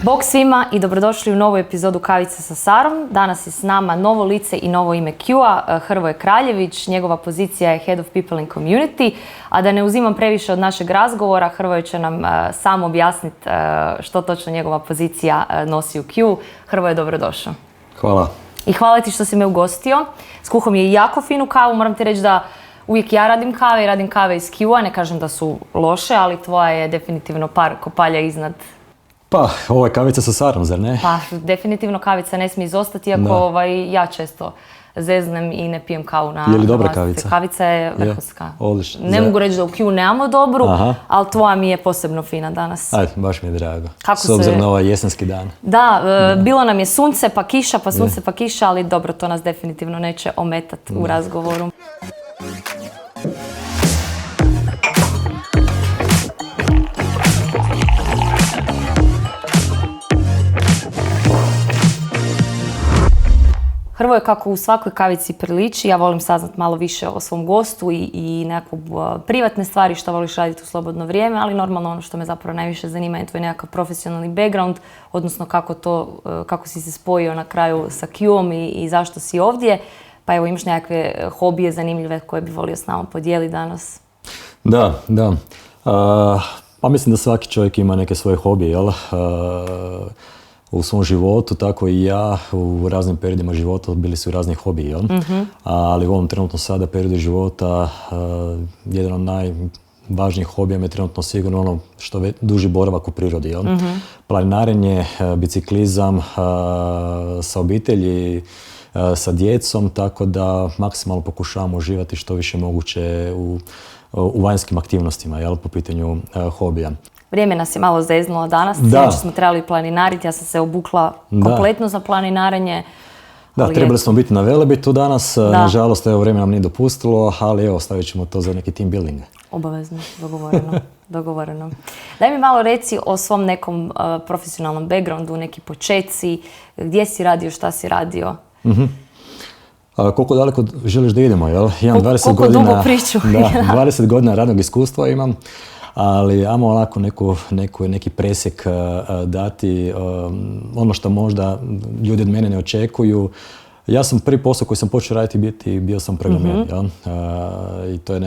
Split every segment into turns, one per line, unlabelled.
Bog svima i dobrodošli u novu epizodu Kavice sa Sarom. Danas je s nama novo lice i novo ime Q-a, Hrvoje Kraljević. Njegova pozicija je Head of People and Community. A da ne uzimam previše od našeg razgovora, Hrvoje će nam sam objasniti što točno njegova pozicija nosi u Q. Hrvoje, dobrodošao.
Hvala.
I hvala ti što si me ugostio. Skuhao mi je jako finu kavu, moram ti reći da uvijek ja radim kave i radim kave iz Q-a. Ne kažem da su loše, ali tvoja je definitivno par kopalja iznad.
Pa, ovo je kavica sa Sarom, zar ne?
Pa, definitivno kavica ne smije izostati, iako ja često zeznem i ne pijem kavu na...
Je li dobra kavica?
Kavica je vrhunska.
Odlično.
Ne mogu reći da u Q nemamo dobru, ali tvoja mi je posebno fina danas.
Ajde, baš mi je drago. S obzirom na ovaj jesenski dan.
Da, bilo nam je sunce pa kiša, pa sunce pa kiša, ali dobro, to nas definitivno neće ometati u razgovoru. Hrvoje, kako u svakoj kavici priliči, ja volim saznat malo više o svom gostu i nekakve privatne stvari što voliš raditi u slobodno vrijeme, ali normalno ono što me zapravo najviše zanima je tvoj nekakav profesionalni background, odnosno kako si se spojio na kraju sa Q-om i zašto si ovdje. Pa evo, imaš nekakve hobije zanimljive koje bi volio s nama podijeliti danas?
Da. Pa mislim da svaki čovjek ima neke svoje hobije, jel? U svom životu, tako i ja u raznim periodima života bili su razni hobiji, jel? Ali u ovom trenutno sada periodu života jedan od najvažnijih hobija je trenutno sigurno ono što duži boravak u prirodi, jel? Planinarenje, biciklizam sa obitelji, sa djecom, tako da maksimalno pokušavam uživati što više moguće u vanjskim aktivnostima, jel? Po pitanju hobija.
Vrijeme nas je malo zeznulo danas, znači smo trebali planinariti, ja sam se obukla kompletno za planinarenje.
Da, trebali smo biti na Velebitu danas, nažalost vrijeme nam nije dopustilo, ali evo, stavit ćemo to za neki team building.
Obavezno, dogovoreno. Daj mi malo reci o svom nekom profesionalnom backgroundu, neki počeci, gdje si radio, šta si radio?
Koliko daleko želiš da idemo, jel? Imam
koliko dugo priču.
20 godina radnog iskustva imam. Ali ajmo onako neki presjek dati, ono što možda ljudi od mene ne očekuju. Ja sam prvi posao koji sam počeo raditi bio sam programer, i to je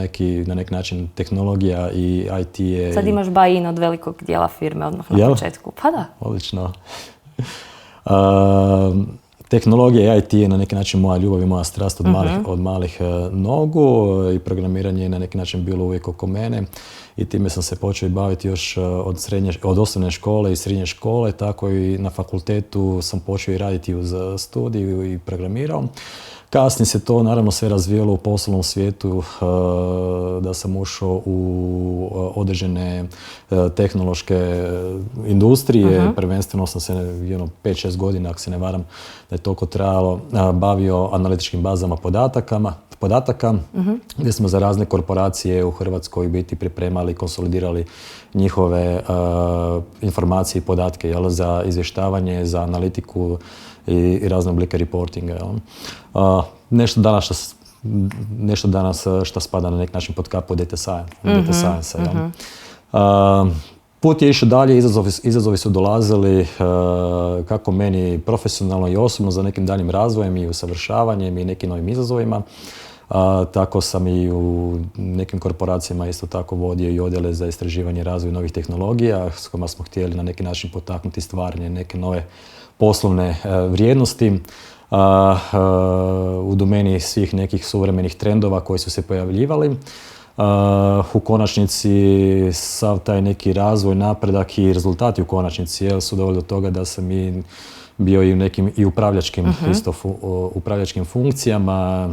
na neki način tehnologija i IT je...
Sad imaš buy-in od velikog dijela firme odmah na početku, pa da.
Odlično. Tehnologija i IT je na neki način moja ljubav i moja strast od malih nogu i programiranje je na neki način bilo uvijek oko mene i time sam se počeo baviti još od osnovne škole i srednje škole, tako i na fakultetu sam počeo i raditi uz studiju i programirao. Kasnije se to naravno sve razvijalo u poslovnom svijetu, da sam ušao u određene tehnološke industrije. Prvenstveno sam se 5-6 godina, ako se ne varam da je toliko trajalo, bavio analitičkim bazama podataka, gdje smo za razne korporacije u Hrvatskoj biti pripremali i konsolidirali njihove informacije i podatke, jel, za izvještavanje, za analitiku i razne oblike reportinga. Nešto danas što spada na neki način pod kapu data science. Put je išao dalje, izazovi su dolazili kako meni profesionalno i osobno za nekim daljim razvojem i usavršavanjem i nekim novim izazovima. Tako sam i u nekim korporacijama isto tako vodio i odjele za istraživanje i razvoj novih tehnologija s kojima smo htjeli na neki način potaknuti stvaranje neke nove poslovne vrijednosti u domeni svih nekih suvremenih trendova koji su se pojavljivali. U konačnici sav taj neki razvoj, napredak i rezultati u konačnici su doveli do toga da sam i bio i u nekim i upravljačkim funkcijama,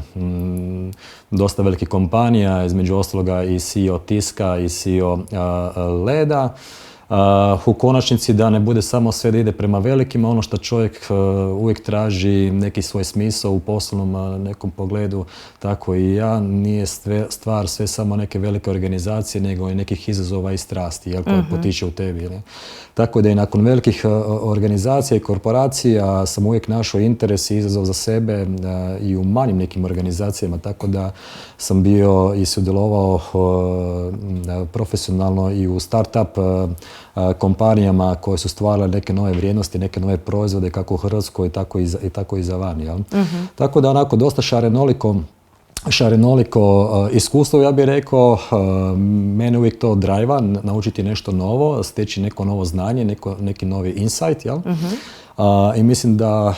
dosta velikih kompanija, između ostaloga i CEO Tiska i CEO Leda. U konačnici da ne bude samo sve da ide prema velikima, ono što čovjek uvijek traži neki svoj smisao u poslovnom nekom pogledu, tako i ja, nije stvar sve samo neke velike organizacije, nego i nekih izazova i strasti koje potiče u tebi. Tako da i nakon velikih organizacija i korporacija sam uvijek našao interes i izazov za sebe i u manjim nekim organizacijama, tako da sam bio i sudjelovao profesionalno i u start-up kompanijama koje su stvarale neke nove vrijednosti, neke nove proizvode kako u Hrvatskoj, tako i za vani. Jel? Tako da onako dosta šarenoliko iskustvo, ja bih rekao, mene uvijek to drajva, naučiti nešto novo, steći neko novo znanje, neki novi insight, jel? I mislim da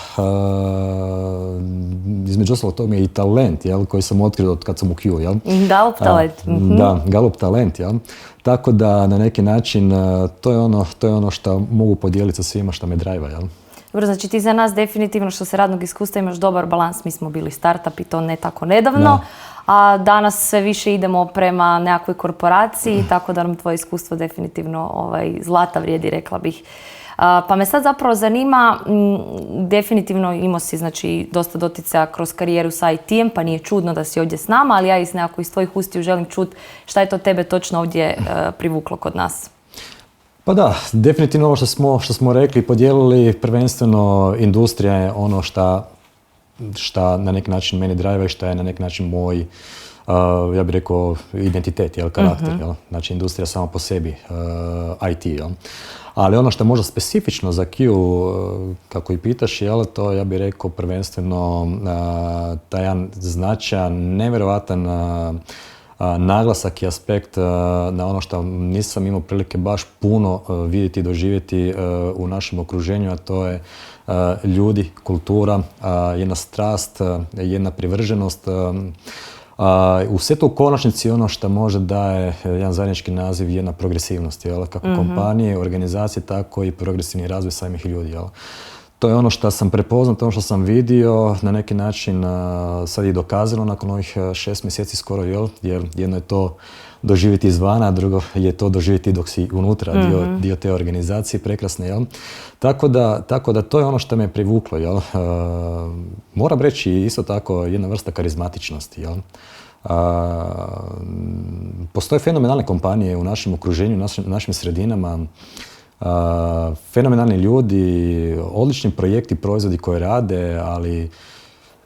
između ostalog toga je i talent, jel, koji sam otkrio od kad sam u Q, jel?
Gallup talent.
Da, Gallup talent, jel? Tako da na neki način to je ono što mogu podijeliti sa svima što me drajva, jel?
Dobro, znači ti za nas definitivno što se radnog iskustva imaš dobar balans. Mi smo bili startup i to ne tako nedavno, a danas sve više idemo prema nekakvoj korporaciji, tako da nam tvoje iskustvo definitivno zlata vrijedi, rekla bih. Pa me sad zapravo zanima, definitivno imao si znači, dosta doticaja kroz karijeru sa IT-em, pa nije čudno da si ovdje s nama, ali ja iz tvojih ustiju želim čuti šta je to tebe točno ovdje privuklo kod nas.
Pa da, definitivno ovo što smo rekli, podijelili, prvenstveno industrija je ono šta na neki način meni drive i šta je na neki način moj, ja bih rekao, identitet, jel, karakter. Jel? Znači industrija sama po sebi, IT. Jel? Ali ono što je možda specifično za Q, kako i pitaš, jel, to ja bih rekao prvenstveno taj jedan značajan, nevjerojatan naglasak i aspekt na ono što nisam imao prilike baš puno vidjeti i doživjeti u našem okruženju, a to je ljudi, kultura, jedna strast, jedna privrženost. U sve to u konačnici ono što može daje jedan zajednički naziv, jedna progresivnost, jel? Kako kompanije, organizacije, tako i progresivni razvoj samih ljudi. Jel? To je ono što sam prepoznao, to je ono što sam vidio, na neki način sad je dokazano nakon ovih 6 mjeseci skoro, jel? Jer jedno je to doživjeti izvana, a drugo je to doživjeti dok si unutra, dio te organizacije, prekrasne, jel? Tako da to je ono što me privuklo, jel? Moram reći isto tako jedna vrsta karizmatičnosti, jel? Postoje fenomenalne kompanije u našem okruženju, u našim sredinama, fenomenalni ljudi, odlični projekti, proizvodi koje rade, ali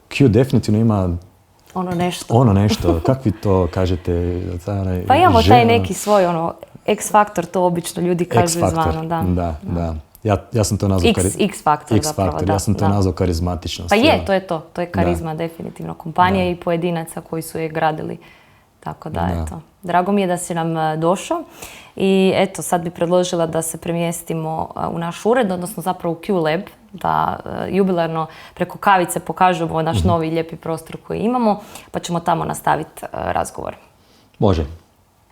Q definitivno ima ono nešto, kakvi to kažete?
Pa imamo taj neki svoj X-faktor, to obično ljudi kažu izvano.
Da. Ja sam to nazvao
X-faktor zapravo, da.
Ja sam to nazvao karizmatičnost.
Pa je, to je to. To je karizma definitivno kompanije i pojedinaca koji su je gradili. Tako da, eto. Drago mi je da si nam došao i eto, sad bi predložila da se premjestimo u naš ured, odnosno zapravo u Q Lab, da jubilarno preko kavice pokažemo naš novi lijepi prostor koji imamo, pa ćemo tamo nastaviti razgovor.
Može.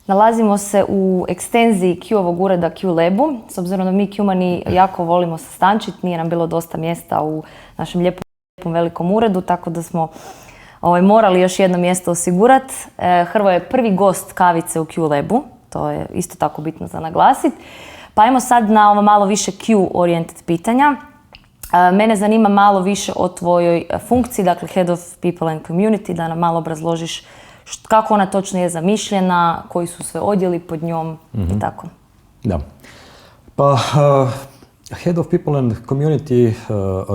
Nalazimo se u ekstenziji Q-ovog ureda Q Labu. S obzirom da mi Q-mani jako volimo sastančiti, nije nam bilo dosta mjesta u našem lijepom velikom uredu, tako da smo morali još jedno mjesto osigurati. Hrvoje je prvi gost kavice u Q Labu, to je isto tako bitno za naglasiti. Pa ajmo sad na ovo malo više Q-oriented pitanja. Mene zanima malo više o tvojoj funkciji, dakle Head of People and Community, da nam malo obrazložiš kako ona točno je zamišljena, koji su sve odjeli pod njom i tako.
Da. Pa Head of People and Community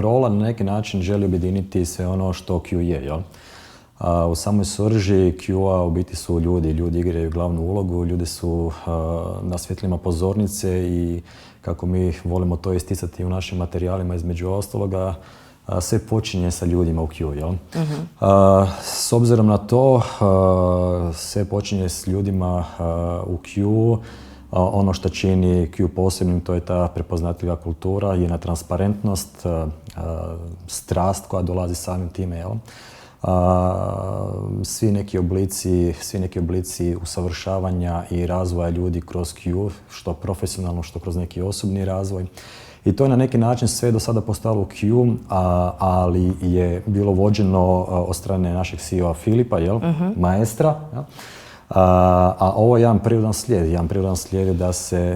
rola na neki način želi objediniti sve ono što Q je, jel? U samoj srži Q-a u biti su ljudi. Ljudi igraju glavnu ulogu, ljudi su na svjetlima pozornice i kako mi volimo to isticati u našim materijalima između ostaloga, sve počinje sa ljudima u Q, jel? S obzirom na to, sve počinje s ljudima u Q. Ono što čini Q posebnim, to je ta prepoznatljiva kultura, jedna transparentnost, strast koja dolazi samim time, jel? Svi neki oblici usavršavanja i razvoja ljudi kroz Q, što profesionalno, što kroz neki osobni razvoj. I to je na neki način sve do sada postalo u Q, ali je bilo vođeno od strane našeg CEO-a Filipa, jel? Maestra. Jel? A ovo je jedan prirodan slijed. Jedan prirodan slijed je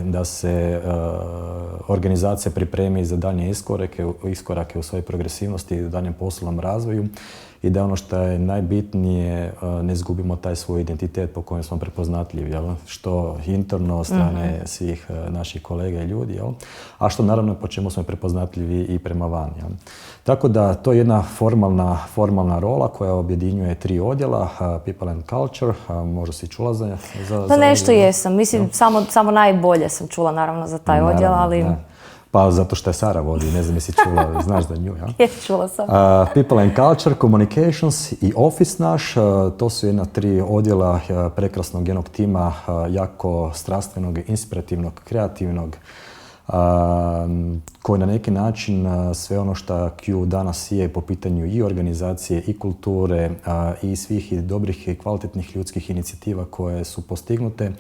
da se organizacija pripremi za daljnje iskorake u svojoj progresivnosti i u daljnjem poslovnom razvoju. i da ono što je najbitnije ne izgubimo taj svoj identitet po kojem smo prepoznatljivi, jel? Što interno od strane svih naših kolega i ljudi, jel? A što naravno po čemu smo prepoznatljivi i prema van. Jel? Tako da to je jedna formalna rola koja objedinjuje 3 odjela, People and Culture, možda si čula za
Pa nešto jesam, mislim samo najbolje sam čula naravno za taj odjel, ali...
Da. Pa zato što je Sara vodi, ne znam jesi čula, znaš za nju, ja?
Čula sam.
People and Culture, Communications i Office naš, to su jedna 3 odjela prekrasnog jednog tima, jako strastvenog, inspirativnog, kreativnog, koji na neki način sve ono što Q danas je po pitanju i organizacije i kulture i svih i dobrih i kvalitetnih ljudskih inicijativa koje su postignute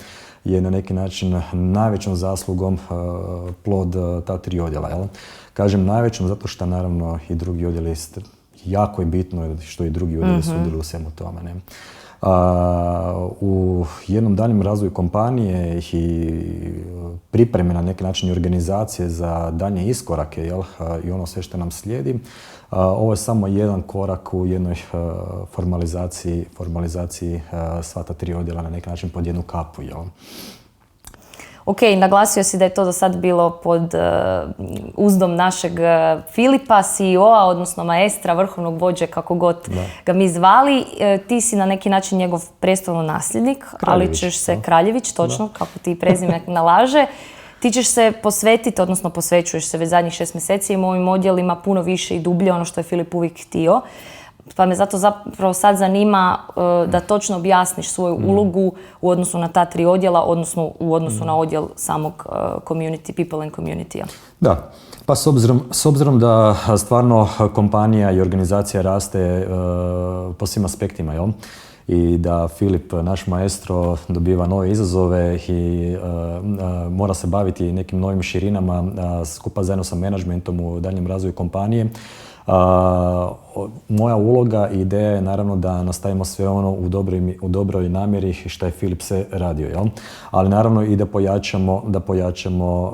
je na neki način najvećom zaslugom plod ta 3 odjela. Jel? Kažem najvećom zato što naravno i drugi odjeli jako je bitno što i drugi odjeli sudjeluju u svemu tome. Ne? U jednom daljem razvoju kompanije i pripreme na neki način i organizacije za daljnje iskorake, jel? I ono sve što nam slijedi, ovo je samo jedan korak u jednoj formalizaciji sva ta 3 odjela na neki način pod jednu kapu. Jel?
Ok, naglasio si da je to do sad bilo pod uzdom našeg Filipa, CEO-a, odnosno maestra, vrhovnog vođe, kako god ga mi zvali. Ti si na neki način njegov prestolonasljednik, ali ćeš se, Kraljević, točno, kako ti prezime nalaže. Ti ćeš se posvetiti, odnosno posvećuješ se već zadnjih 6 mjeseci i ovim odjelima puno više i dublje, ono što je Filip uvijek htio. Pa me zato zapravo sad zanima da točno objasniš svoju ulogu u odnosu na ta 3 odjela, odnosno u odnosu na odjel samog community, people and community-a.
Da, pa s obzirom da stvarno kompanija i organizacija raste po svim aspektima, jel? I da Filip, naš maestro, dobiva nove izazove i mora se baviti nekim novim širinama skupa zajedno sa menadžmentom u daljem razvoju kompanije. Moja uloga i ideja je naravno da nastavimo sve ono u dobroj namjeri što je Filip se radio, jel? Ali naravno i da pojačamo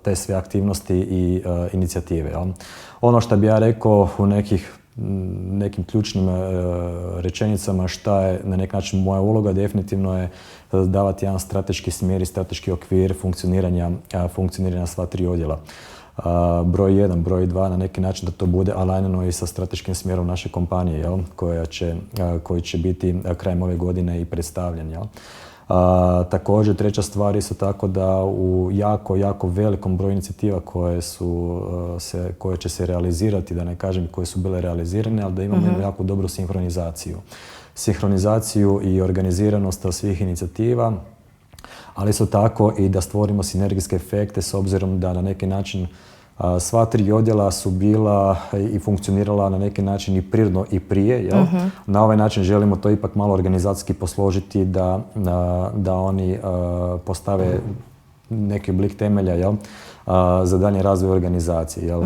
te sve aktivnosti i inicijative. Jel? Ono što bi ja rekao u nekim ključnim rečenicama šta je na neki način moja uloga definitivno je davati jedan strateški smjer i strateški okvir funkcioniranja sva 3 odjela. Broj 1, broj 2 na neki način da to bude alignano i sa strateškim smjerom naše kompanije, jel? Koji će biti krajem ove godine i predstavljen. Jel? Također, treća stvar isto tako da u jako velikom broju inicijativa koje će se realizirati, da ne kažem koje su bile realizirane, ali da imamo jednu jako dobru sinhronizaciju i organiziranost svih inicijativa, ali isto tako i da stvorimo sinergijske efekte s obzirom da na neki način sva 3 odjela su bila i funkcionirala na neki način i prirodno i prije. Jel? Na ovaj način želimo to ipak malo organizacijski posložiti da oni postave neki oblik temelja, jel? Za daljnji razvoj organizacije. Jel?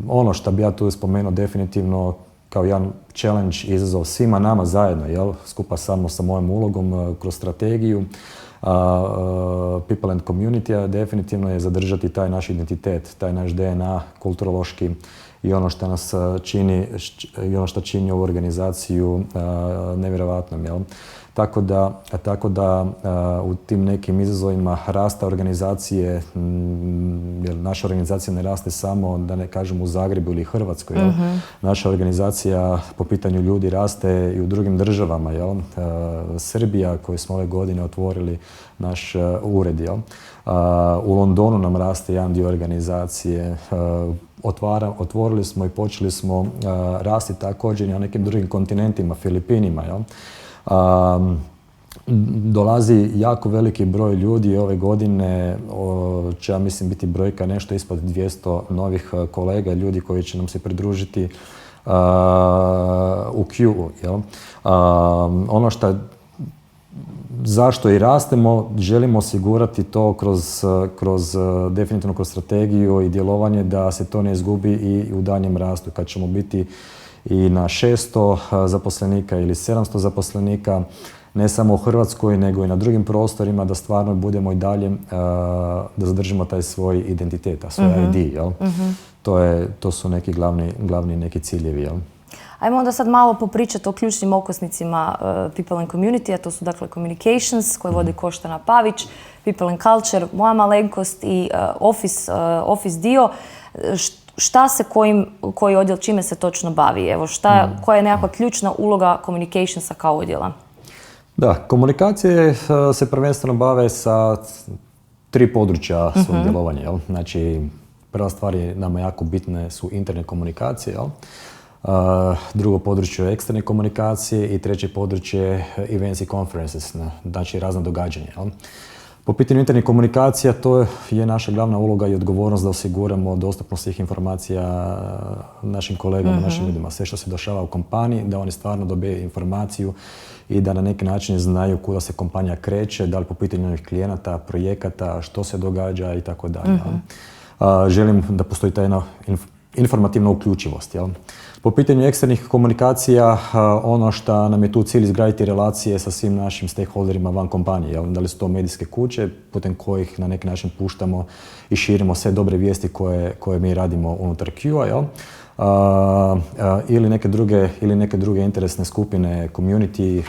Ono što bi ja tu spomenuo definitivno kao jedan challenge, izazov svima nama zajedno, jel? Skupa samo sa mojom ulogom kroz strategiju People and Community, definitivno je zadržati taj naš identitet, taj naš DNA kulturološki i ono što nas čini, i ono što čini ovu organizaciju nevjerojatnom. Jel? Tako da u tim nekim izazovima rasta organizacije, jer naša organizacija ne raste samo, da ne kažem, u Zagrebu ili Hrvatskoj. Jel? Naša organizacija po pitanju ljudi raste i u drugim državama. Jel? Srbija, koju smo ove godine otvorili naš ured. Jel? U Londonu nam raste jedan dio organizacije. Otvorili smo i počeli smo rasti također i na nekim drugim kontinentima, Filipinima. Jel? Dolazi jako veliki broj ljudi ove godine, će ja mislim biti brojka nešto ispod 200 novih kolega, ljudi koji će nam se pridružiti u Q. Jel? Ono što zašto i rastemo, želimo osigurati to definitivno kroz strategiju i djelovanje da se to ne izgubi i u daljnjem rastu. Kad ćemo biti i na 600 zaposlenika ili 700 zaposlenika, ne samo u Hrvatskoj, nego i na drugim prostorima, da stvarno budemo i dalje, da zadržimo taj svoj identitet, svoj ID, jel? To su neki glavni neki ciljevi, jel?
Ajmo onda sad malo popričati o ključnim okosnicima People and Community, a to su dakle Communications, koje vodi Koštana Pavić, People and Culture, moja malenkost i Office dio. Šta se koji odjel, čime se točno bavi? Evo, koja je nekakva ključna uloga Communicationsa kao odjela?
Da, komunikacije se prvenstveno bave sa 3 područja svog djelovanja, jel? Znači, prva stvar je nama jako bitne su interne komunikacije, jel? Drugo područje je eksterne komunikacije i treće područje events i conferences, znači razna događanja. Jel? Po pitanju internih komunikacija to je naša glavna uloga i odgovornost da osiguramo dostupnost svih informacija našim kolegama, našim ljudima. Sve što se dešava u kompaniji, da oni stvarno dobiju informaciju i da na neki način znaju kuda se kompanija kreće, da li po pitanju novih klijenata, projekata, što se događa i tako dalje. Želim da postoji ta jedna informativna uključivost. Jel? Po pitanju eksternih komunikacija, ono što nam je tu cilj izgraditi relacije sa svim našim stakeholderima van kompanije. Jel? Da li su to medijske kuće, putem kojih na neki način puštamo i širimo sve dobre vijesti koje mi radimo unutar Q-a, jel? Ili neke druge interesne skupine, community,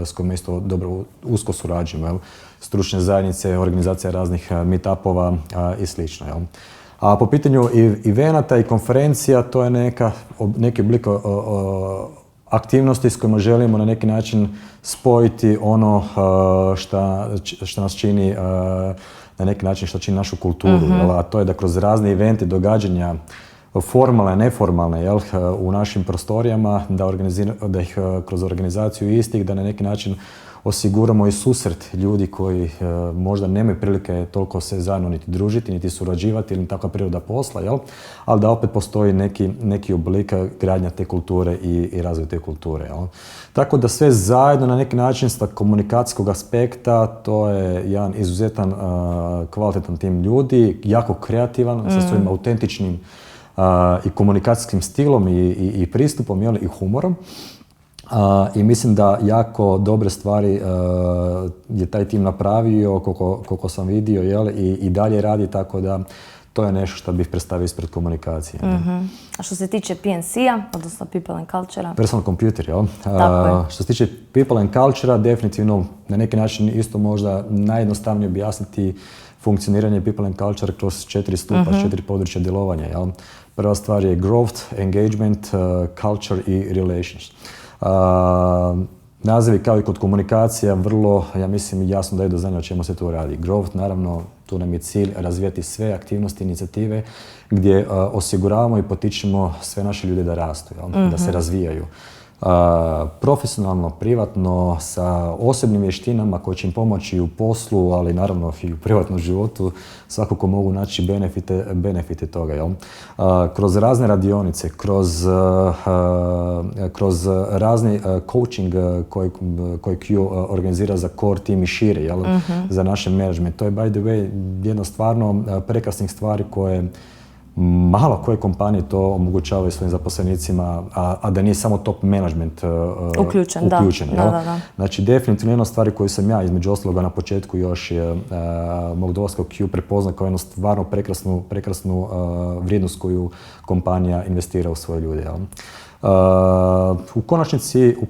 s kojima isto dobro usko surađujemo. Jel? Stručne zajednice, organizacija raznih meetupova i slično. Jel? A po pitanju evenata i konferencija, to je neki oblik aktivnosti s kojima želimo na neki način spojiti ono što nas čini, na neki način što čini našu kulturu. A to je da kroz razne evente, događanja, formalne, neformalne, jel, u našim prostorijama, da ih kroz organizaciju istih, da na neki način osiguramo i susret ljudi koji možda nemaju prilike toliko se zajedno niti družiti, niti surađivati ili takva priroda posla, jel? Ali da opet postoji neki oblik gradnja te kulture i razvoj te kulture. Jel? Tako da sve zajedno na neki način sa komunikacijskog aspekta to je jedan izuzetan kvalitetan tim ljudi, jako kreativan, sa svojim autentičnim i komunikacijskim stilom i pristupom, jel, i humorom. I mislim da jako dobre stvari je taj tim napravio, koliko sam vidio, jel, i dalje radi, tako da to je nešto što bih predstavio ispred komunikacije.
A što se tiče PNC-a, odnosno People and Culture-a?
Personal computer, jel? Što se tiče People and Culture-a, definitivno na neki način isto možda najjednostavnije objasniti funkcioniranje People and Culture kroz 4 stupa, 4 područja djelovanja. Jel? Prva stvar je growth, engagement, culture i relations. Nazivi kao i kod komunikacija vrlo, ja mislim, jasno daju do znanja o čemu se tu radi. Growth, naravno, tu nam je cilj razvijati sve aktivnosti, inicijative gdje osiguravamo i potičemo sve naše ljude da rastu, jel? Da se razvijaju. Profesionalno, privatno, sa osobnim vještinama koje će im pomoći u poslu, ali naravno i u privatnom životu, svakako mogu naći benefite toga. Jel? Kroz razne radionice, kroz razni coaching koji Q organizira za core team i šire, jel? Za naše management. To je, by the way, jedna stvarno prekrasnih stvari koje malo koje kompanije to omogućavaju svojim zaposlenicima, a da nije samo top management uključen. Da. Znači, definitivno jedna stvar koju sam ja, između ostaloga na početku još mog dolaska u Q prepoznao kao jednu stvarno prekrasnu vrijednost koju kompanija investira u svoje ljude. Jel? U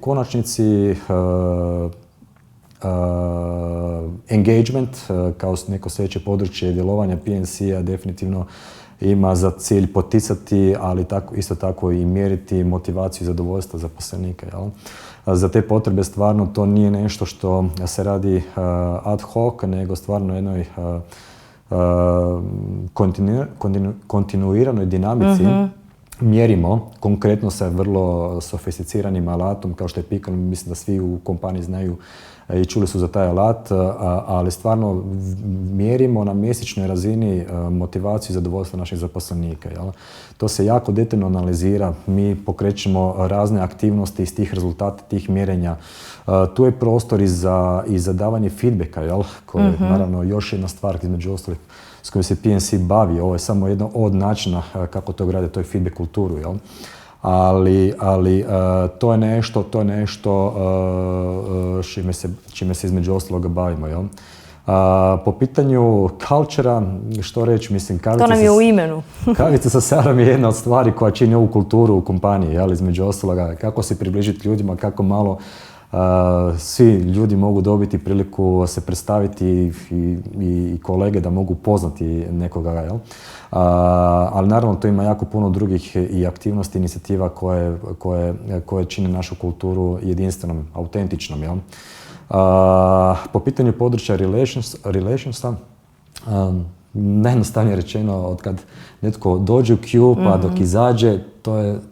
konačnici engagement kao neko sljedeće područje djelovanja PNC-a definitivno ima za cilj poticati, ali isto tako i mjeriti motivaciju i zadovoljstvo zaposlenika. Jel? Za te potrebe stvarno to nije nešto što se radi ad hoc, nego stvarno jednoj kontinuiranoj dinamici mjerimo, konkretno sa vrlo sofisticiranim alatom, kao što je Pickle, mislim da svi u kompaniji znaju i čuli su za taj alat, ali stvarno mjerimo na mjesečnoj razini motivaciju i zadovoljstvo naših zaposlenika. Jel? To se jako detaljno analizira, mi pokrećemo razne aktivnosti iz tih rezultata, tih mjerenja. Tu je prostor i za davanje feedbacka, jel? Koji je naravno još jedna stvar između ostalih s kojom se PNC bavi. Ovo je samo jedno od načina kako to grade, to je feedback kulturu. Jel? ali to je nešto čime se između ostaloga bavimo, jel? Po pitanju cultura, što reći, mislim,
to nam je u imenu.
kavica sa sarom je jedna od stvari koja čini ovu kulturu u kompaniji, jel? Između ostaloga, kako se približiti ljudima, kako malo svi ljudi mogu dobiti priliku se predstaviti i kolege da mogu poznati nekoga, jel? Ali naravno to ima jako puno drugih i aktivnosti, inicijativa koje čine našu kulturu jedinstvenom, autentičnom, jel? Po pitanju područja relationsa, najjednostavnije rečeno, od kad netko dođe u queue pa dok izađe,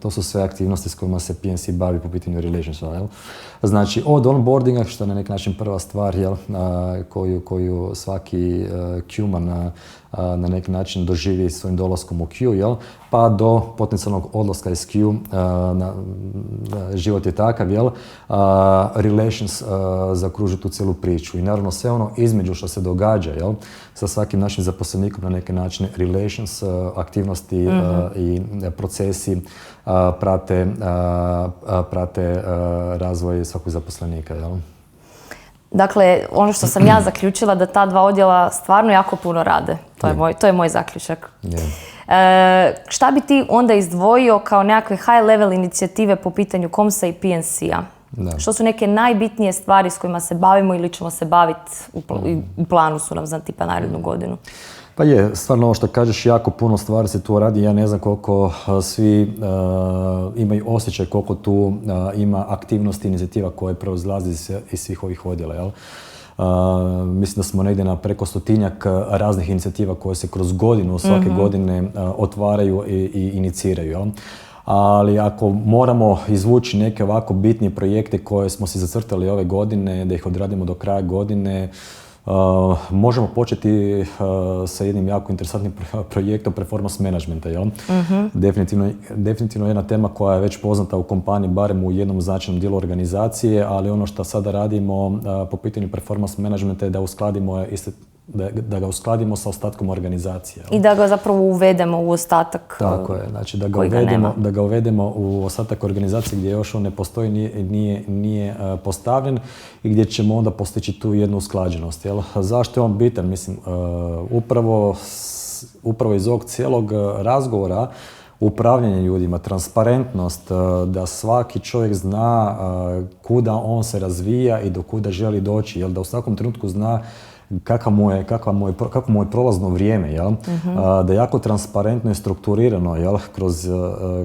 to su sve aktivnosti s kojima se PNC bavi po pitanju relationsa, jel? Znači, od onboardinga, što je na neki način prva stvar, jel, koju svaki queueman na neki način doživi svojim dolaskom u queue, jel, pa do potencijalnog odlaska iz queue, život je takav, jel, relations zakruži tu cijelu priču. I naravno sve ono između što se događa, jel, sa svakim našim zaposlenikom na neki način relations, aktivnosti i procesi prate razvoj svakog zaposlenika, jel?
Dakle, ono što sam ja zaključila da ta dva odjela stvarno jako puno rade. To je moj zaključak. Šta bi ti onda izdvojio kao nekakve high level inicijative po pitanju Komsa i PNC-a? Što su neke najbitnije stvari s kojima se bavimo ili ćemo se baviti u planu su nam za tipa narednu godinu?
Pa je, stvarno ovo što kažeš, jako puno stvari se tu radi. Ja ne znam koliko svi imaju osjećaj koliko tu ima aktivnosti, inicijativa koje proizlazi iz svih ovih odjela, jel? Mislim da smo negdje na preko 100-tinjak raznih inicijativa koje se kroz godinu, svake godine otvaraju i iniciraju, jel? Ali ako moramo izvući neke ovako bitnije projekte koje smo si zacrtali ove godine, da ih odradimo do kraja godine, možemo početi sa jednim jako interesantnim projektom performance managementa, jel? Definitivno jedna tema koja je već poznata u kompaniji, barem u jednom značajnom dijelu organizacije, ali ono što sada radimo po pitanju performance managementa je da ga uskladimo sa ostatkom organizacije.
I da ga zapravo uvedemo u ostatak.
Tako je, znači da ga uvedemo u ostatak organizacije gdje još on ne postoji, nije postavljen i gdje ćemo onda postići tu jednu usklađenost. Jel? Zašto je on bitan? Mislim, upravo iz ovog cijelog razgovora upravljanje ljudima, transparentnost, da svaki čovjek zna kuda on se razvija i do kuda želi doći, jel? Da u svakom trenutku zna kako mu je prolazno vrijeme, jel? Da je jako transparentno i strukturirano, jel?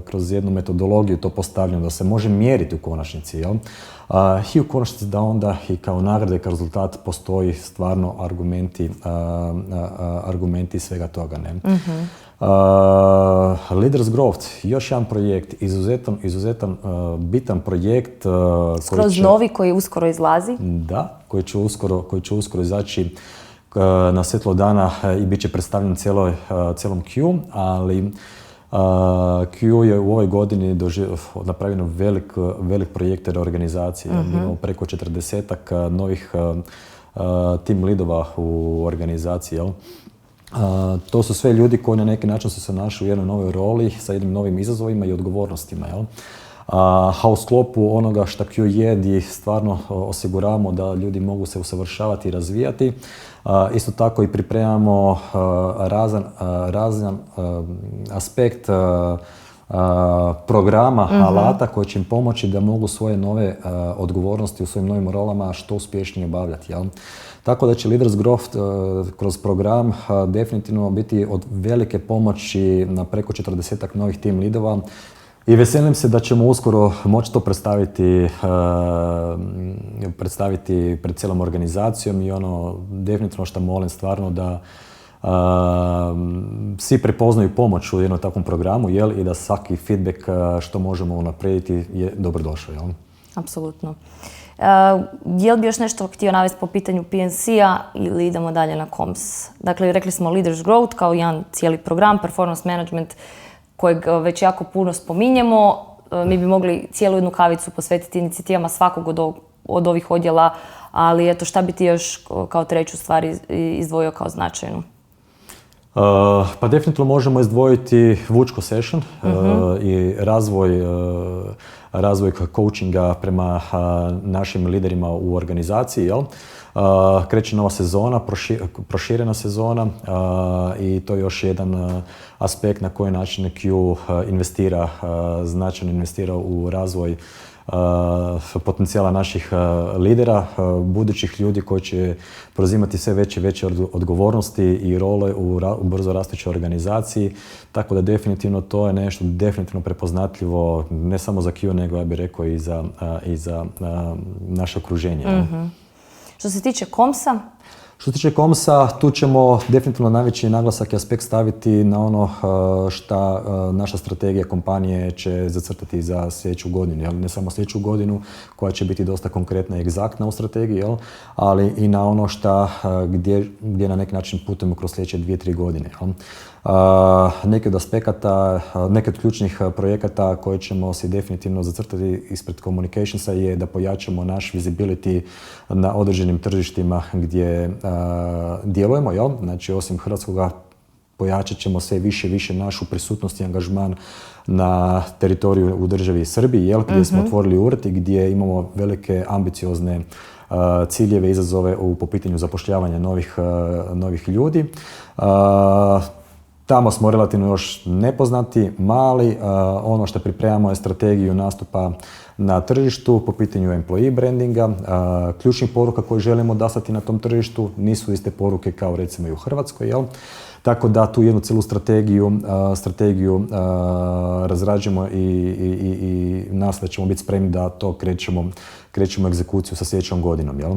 Kroz jednu metodologiju to postavljeno, da se može mjeriti u konačnici, jel? I u konačnici da onda i kao nagrada i kao rezultat postoji stvarno argumenti svega toga, ne? Leaders Growth, još jedan projekt, izuzetan bitan projekt.
Skroz novi koji uskoro izlazi.
Da, koji će uskoro izaći na svjetlo dana i bit će predstavljen cijelom Q, ali Q je u ovoj godini napravljeno velik projekt reorganizacije. Imamo preko 40-ak novih team leadova u organizaciji, jel? To su sve ljudi koji na neki način su se našli u jednoj novoj roli sa jednim novim izazovima i odgovornostima, jel? A u sklopu onoga što Q je, gdje stvarno osiguravamo da ljudi mogu se usavršavati i razvijati. Isto tako i pripremamo razan aspekt programa, alata koji će im pomoći da mogu svoje nove odgovornosti u svojim novim rolama što uspješnije obavljati, jel? Tako da će Leaders Growth kroz program definitivno biti od velike pomoći na preko 40-ak novih team leadova i veselim se da ćemo uskoro moći to predstaviti pred cijelom organizacijom i ono definitivno što molim stvarno da svi prepoznaju pomoć u jednom takvom programu, jel? I da svaki feedback što možemo unaprijediti je dobrodošao, jel?
Apsolutno. Je li bi još nešto htio navesti po pitanju PNC-a ili idemo dalje na Koms? Dakle, rekli smo Leaders Growth kao jedan cijeli program, performance management kojeg već jako puno spominjemo. Mi bi mogli cijelu jednu kavicu posvetiti inicijativama svakog od ovih odjela, ali eto, šta bi ti još kao treću stvar izdvojio kao značajnu?
Pa definitivno možemo izdvojiti Vučko Session i razvoj coachinga prema našim liderima u organizaciji. Jel? Kreće nova sezona, proširena sezona i to je još jedan aspekt na koji način Q značajno investira u razvoj potencijala naših lidera, budućih ljudi koji će preuzimati sve veće i veće odgovornosti i role u brzo rastućoj organizaciji. Tako da definitivno to je nešto definitivno prepoznatljivo ne samo za Q, nego ja bih rekao i za naše okruženje.
Mm-hmm. Što se tiče Komsa?
Što se tiče Komsa, tu ćemo definitivno najveći naglasak i aspekt staviti na ono šta naša strategija kompanije će zacrtati za sljedeću godinu. Jel? Ne samo sljedeću godinu koja će biti dosta konkretna i egzaktna u strategiji, jel? Ali i na ono gdje na neki način putujemo kroz sljedeće 2-3 godine. Jel? Neki od aspekata, neki od ključnih projekata koje ćemo si definitivno zacrtati ispred Communicationsa je da pojačamo naš visibility na određenim tržištima gdje djelujemo. Jel? Znači, osim hrvatskoga, pojačat ćemo sve više i više našu prisutnost i angažman na teritoriju u državi Srbiji, jel? Gdje smo otvorili ured i gdje imamo velike ambiciozne ciljeve, izazove po pitanju zapošljavanja novih ljudi. Tamo smo relativno još nepoznati, mali. Ono što pripremamo je strategiju nastupa na tržištu po pitanju employee brandinga. Ključnih poruka koje želimo dastati na tom tržištu nisu iste poruke kao recimo i u Hrvatskoj. Jel? Tako da tu jednu cijelu strategiju razrađujemo i nasle ćemo biti spremni da to krećemo egzekuciju sa sljedećom godinom. Jel?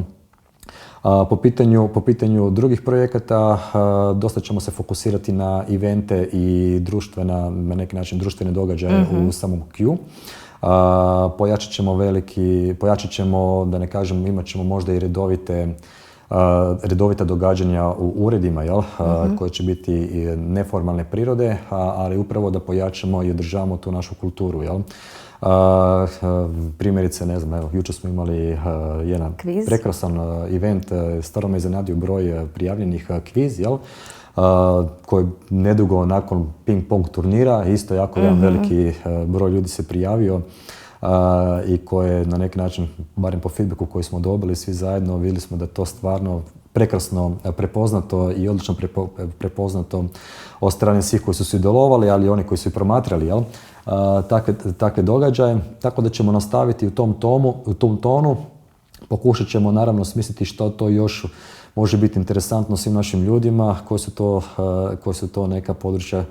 Po pitanju drugih projekata dosta ćemo se fokusirati na evente i na neki način društvene događaje u samom Q. Pojačat ćemo, da ne kažem, imat ćemo možda i redovita događanja u uredima, jel? Koje će biti neformalne prirode, ali upravo da pojačamo i održavamo tu našu kulturu. Jel? Primjerice, ne znam, evo, jučer smo imali jedan prekrasan event, stvarno me iznenadio broj prijavljenih kviz, jel? Koji nedugo nakon ping-pong turnira, isto jako jedan veliki broj ljudi se prijavio i koje na neki način, barem po feedbacku koji smo dobili svi zajedno, vidjeli smo da je to stvarno prekrasno prepoznato i odlično prepoznato od strane svih koji su sudjelovali, ali i oni koji su i promatrali, jel? Takve događaje, tako da ćemo nastaviti u tom tonu. Pokušat ćemo naravno smisliti što to još može biti interesantno svim našim ljudima, koje su to neka područja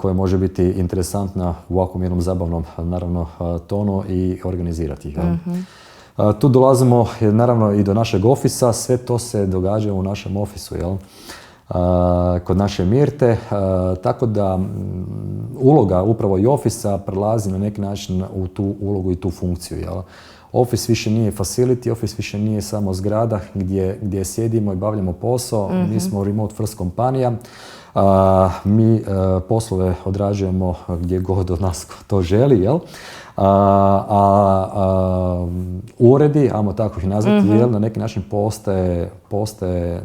koje može biti interesantna u ovakvom jednom zabavnom naravno tonu i organizirati ih. Tu dolazimo naravno i do našeg ofisa, sve to se događa u našem ofisu, jel? Kod naše Mirte, tako da uloga upravo i ofisa prelazi na neki način u tu ulogu i tu funkciju. Jel? Office više nije facility, office više nije samo zgrada gdje sjedimo i bavljamo posao, mi smo remote first kompanija. Mi poslove odrađujemo gdje god od nas to želi, jel? Uredi, ajmo tako ih nazvati, jel, na neki način postaje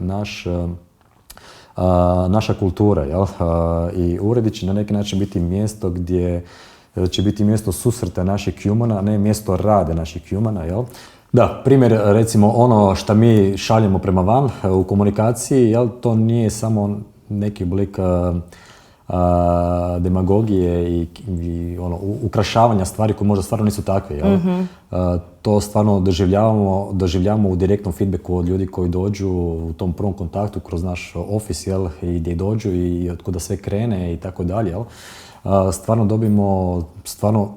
naša kultura, jel? I uredi će na neki način biti mjesto gdje će biti mjesto susreta naših Qmana, ne mjesto rade naših Qmana, jel? Da, primjer, recimo ono što mi šaljemo prema van u komunikaciji, jel, to nije samo neki oblik demagogije i ono, ukrašavanja stvari koje možda stvarno nisu takve. Jel? To stvarno doživljavamo u direktnom feedbacku od ljudi koji dođu u tom prvom kontaktu kroz naš office, jel, i gdje dođu i od kuda sve krene i tako dalje. Stvarno dobimo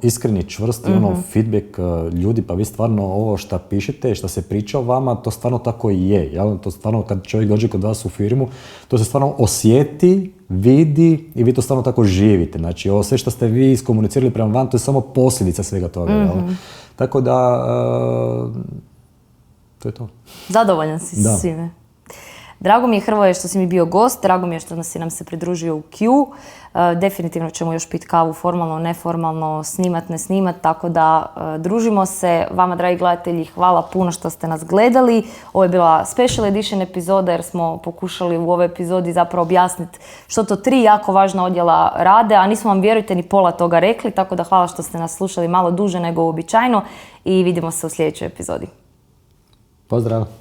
iskreni, čvrsti feedback ljudi, pa vi stvarno ovo što pišete, što se priča o vama, to stvarno tako i je. Jel? To stvarno kad čovjek dođe kod vas u firmu, to se stvarno osjeti, vidi i vi to stvarno tako živite. Znači, ovo sve što ste vi iskomunicirali prema van, to je samo posljedica svega toga. Jel? Tako da, to je to.
Zadovoljan si svime. Drago mi je, Hrvoje, što si mi bio gost, drago mi je što si nam se pridružio u Q. Definitivno ćemo još piti kavu formalno, neformalno, snimat, ne snimat, tako da družimo se. Vama, dragi gledatelji, hvala puno što ste nas gledali. Ovo je bila special edition epizoda jer smo pokušali u ovoj epizodi zapravo objasniti što to 3 jako važna odjela rade, a nismo vam, vjerujte, ni pola toga rekli, tako da hvala što ste nas slušali malo duže nego uobičajeno i vidimo se u sljedećoj epizodi.
Pozdrav!